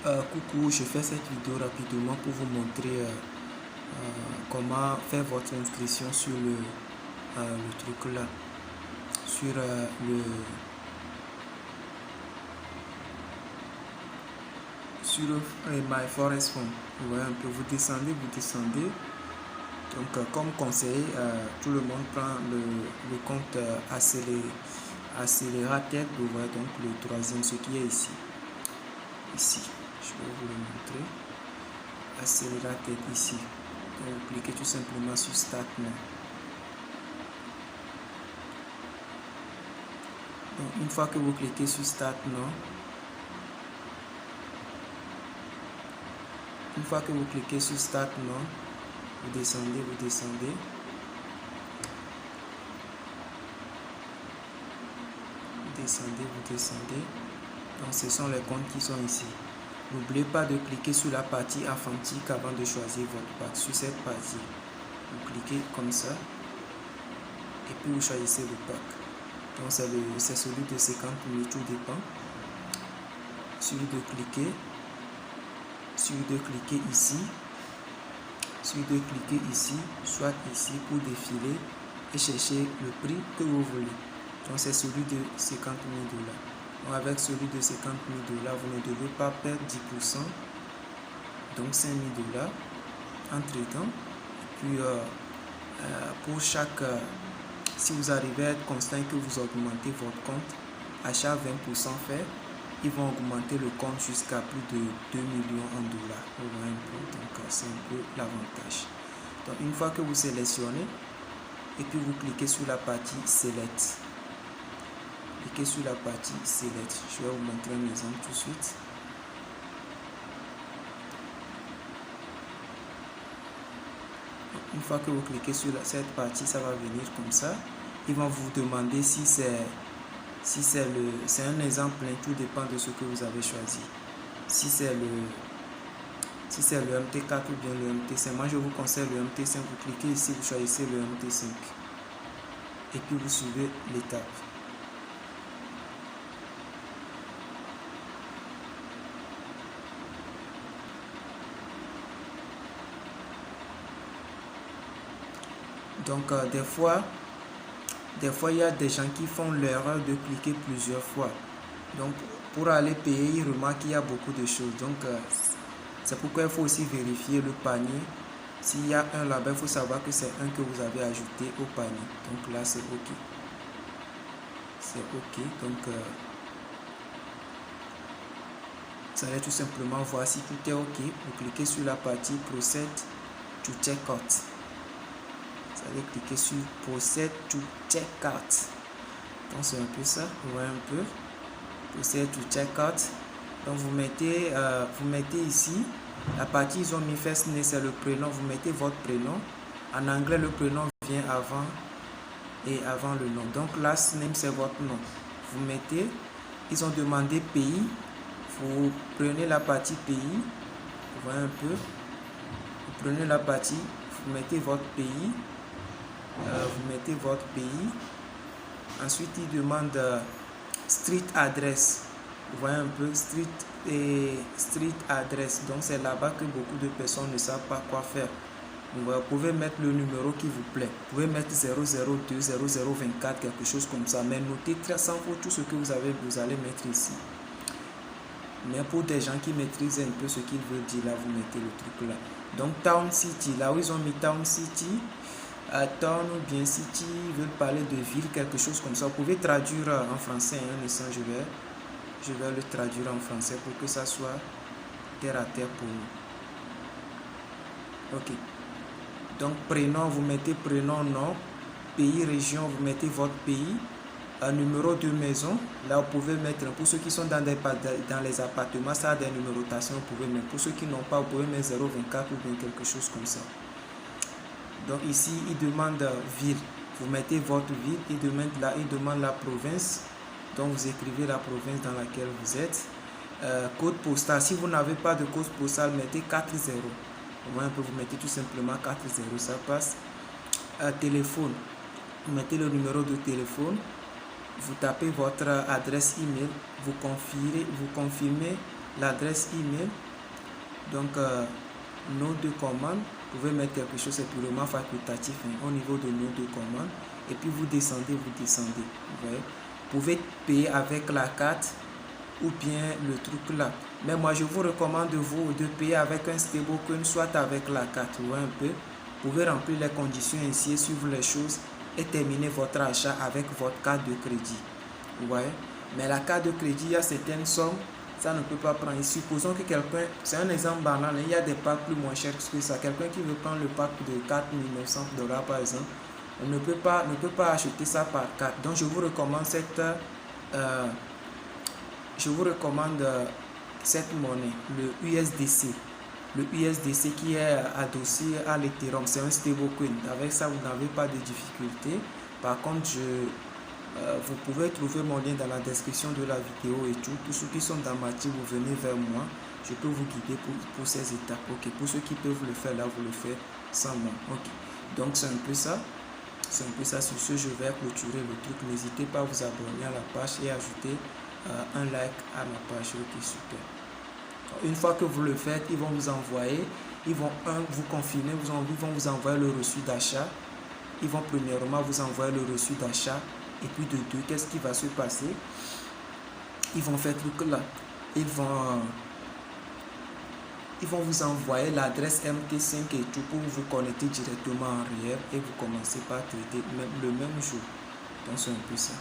Coucou, je fais cette vidéo rapidement pour vous montrer comment faire votre inscription sur le truc là, sur My Forest Fund. Vous voyez un peu, vous descendez. Donc comme conseil, tout le monde prend le compte Accelerated. Vous voyez donc le troisième, ce qui est ici. Je vais vous le montrer. Accelerated ici. Donc, vous cliquez tout simplement sur Start Now. Donc une fois que vous cliquez sur Start Now, vous descendez. Donc ce sont les comptes qui sont ici. N'oubliez pas de cliquer sur la partie Authentique avant de choisir votre pack. Sur cette partie, vous cliquez comme ça et puis vous choisissez le pack. Donc c'est celui de 50 minutes, tout dépend. Celui de cliquer ici, soit ici pour défiler et chercher le prix que vous voulez. Donc c'est celui de 50 000 $. Donc avec celui de 50 000 $, vous ne devez pas perdre 10%, donc 5 000 $ entre temps. Puis pour chaque, si vous arrivez à être constant et que vous augmentez votre compte, à chaque 20% fait, ils vont augmenter le compte jusqu'à plus de 2 millions en dollars. Donc c'est un peu l'avantage. Donc une fois que vous sélectionnez, et puis vous cliquez sur la partie Select. Je vais vous montrer un exemple tout de suite. Une fois que vous cliquez sur cette partie, ça va venir comme ça. Ils vont vous demander si c'est un exemple, tout dépend de ce que vous avez choisi. Si c'est le MT4 ou bien le MT5, moi je vous conseille le MT5. Vous cliquez ici, vous choisissez le MT5 et puis vous suivez l'étape. Donc des fois il y a des gens qui font l'erreur de cliquer plusieurs fois. Donc pour aller payer, ils remarquent qu'il y a beaucoup de choses. Donc c'est pourquoi il faut aussi vérifier le panier. S'il y a un là-bas, il faut savoir que c'est un que vous avez ajouté au panier. Donc là c'est OK. Donc vous allez tout simplement voir si tout est OK. Vous cliquez sur la partie Proceed to Checkout. Vous allez cliquer sur Proceed to Checkout. Donc c'est un peu ça, vous voyez un peu. Proceed to Checkout. Donc vous mettez ici la partie, ils ont mis first name, c'est le prénom. Vous mettez votre prénom. En anglais, le prénom vient avant le nom. Donc last name, c'est votre nom. Vous mettez, ils ont demandé pays. Vous prenez la partie pays. Vous voyez un peu. Vous prenez la partie, vous mettez votre pays. Ensuite il demande street address. Vous voyez un peu, street address. Donc c'est là-bas que beaucoup de personnes ne savent pas quoi faire. Vous pouvez mettre le numéro qui vous plaît. Vous pouvez mettre 002 0024, quelque chose comme ça, mais notez très sans faute tout ce que vous allez mettre ici. Mais pour des gens qui maîtrisent un peu ce qu'ils veulent dire, là vous mettez le truc là. Donc Town City, là où ils ont mis Town City, Town ou bien City, ils veulent parler de ville, quelque chose comme ça. Vous pouvez traduire en français, un instant, je vais le traduire en français pour que ça soit terre à terre pour nous. OK. Donc prénom, vous mettez prénom, nom, pays, région, vous mettez votre pays, numéro de maison. Là vous pouvez mettre, pour ceux qui sont dans les appartements, ça a des numérotations, vous pouvez mettre. Pour ceux qui n'ont pas, vous pouvez mettre 024 ou bien quelque chose comme ça. Donc ici, il demande ville. Vous mettez votre ville. Il demande la province. Donc vous écrivez la province dans laquelle vous êtes. Code postal. Si vous n'avez pas de code postal, mettez 40. Vous mettez tout simplement 40, ça passe. Téléphone. Vous mettez le numéro de téléphone. Vous tapez votre adresse email. Vous confirmez l'adresse email. Donc, nom de commande, vous pouvez mettre quelque chose, c'est purement facultatif au niveau de nom de commande. Et puis vous descendez. Vous voyez, vous pouvez payer avec la carte ou bien le truc là. Mais moi, je vous recommande de payer avec un stablecoin, soit avec la carte. Vous voyez un peu. Vous pouvez remplir les conditions ainsi, suivre les choses et terminer votre achat avec votre carte de crédit. Vous voyez. Mais la carte de crédit, il y a certaines sommes, ça ne peut pas prendre. Supposons que quelqu'un, c'est un exemple banal, il y a des packs plus moins chers que ça. Quelqu'un qui veut prendre le pack de 4 900 $ par exemple, on ne peut pas acheter ça par carte. Donc je vous recommande cette monnaie, le USDC. Le USDC qui est adossé à l'Ethereum, c'est un stablecoin. Avec ça, vous n'avez pas de difficulté. Par contre, vous pouvez trouver mon lien dans la description de la vidéo et tout. Tous ceux qui sont dans ma team, vous venez vers moi. Je peux vous guider pour ces étapes. Ok. Pour ceux qui peuvent le faire là, vous le faites sans moi. Ok. Donc c'est un peu ça. Sur ce, je vais clôturer le truc. N'hésitez pas à vous abonner à la page et ajouter un like à ma page. Ok, super. Une fois que vous le faites, ils vont vous envoyer, ils vont vous confirmer, ils vont vous envoyer le reçu d'achat. Ils vont premièrement vous envoyer le reçu d'achat. Et puis de deux, qu'est-ce qui va se passer? Ils vont faire truc là. Ils vont vous envoyer l'adresse MT5 et tout pour vous connecter directement en réel et vous commencez par traiter le même jour. Donc c'est un peu ça.